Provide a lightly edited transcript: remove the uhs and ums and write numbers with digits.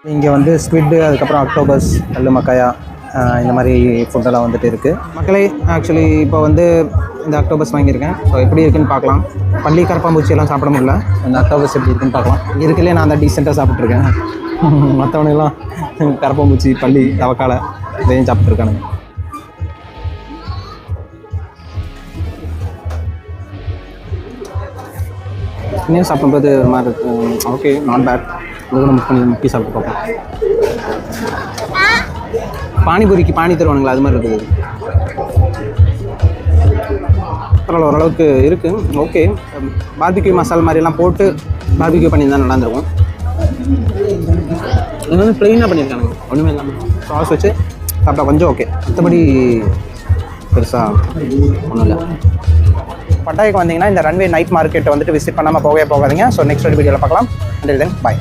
இங்கே வந்து ஸ்குவிட்டு, அதுக்கப்புறம் அக்டோபஸ், கல்லு மக்காயா இந்த மாதிரி ஃபுட்டெல்லாம் வந்துட்டு இருக்குது. மக்களே ஆக்சுவலி இப்போ வந்து இந்த அக்டோபஸ் வாங்கியிருக்கேன். ஸோ எப்படி இருக்குன்னு பார்க்கலாம். பள்ளி கரப்பாம்பூச்சி எல்லாம் சாப்பிட முடியல. இந்த அக்டோபஸ் எப்படி இருக்குன்னு பார்க்கலாம். இருக்குல்லையே நான் தான் டீசெண்டாக சாப்பிட்ருக்கேன். மற்றவனையெல்லாம் கரப்பாம்பூச்சி, பள்ளி, தவக்காலை இதையும் சாப்பிட்ருக்கானுங்க. இன்னும் சாப்பிடும்போது ஒரு மாதிரி இருக்கும். Okay, not bad. இதுவும் நம்ம முக்கி சாப்பிட்டு பார்ப்போம். பானிபூரிக்கு பானி தருவானுங்களா, அது மாதிரி இருக்குது. பரவாயில்ல, ஓரளவுக்கு இருக்குது. ஓகே, பார்பிக்யூ மசாலா மாதிரிலாம் போட்டு பார்பிக்யூ பண்ணியிருந்தால் நல்லா இருந்திருக்கும். இது வந்து ப்ளெயினாக பண்ணியிருக்காங்க, ஒன்றுமே இல்லாமல் சாஸ் வச்சு சாப்பிட்டா கொஞ்சம் ஓகே. மற்றபடி பெருசாக ஒன்றும் இல்லை. பட்டாய்க்கு வந்தீங்கன்னா இந்த ரன்வே நைட் மார்க்கெட்டை வந்துட்டு விசிட் பண்ணாமல் போகவே போகாதீங்க. ஸோ நெக்ஸ்ட் வீடியோவில் பார்க்கலாம். Until then by.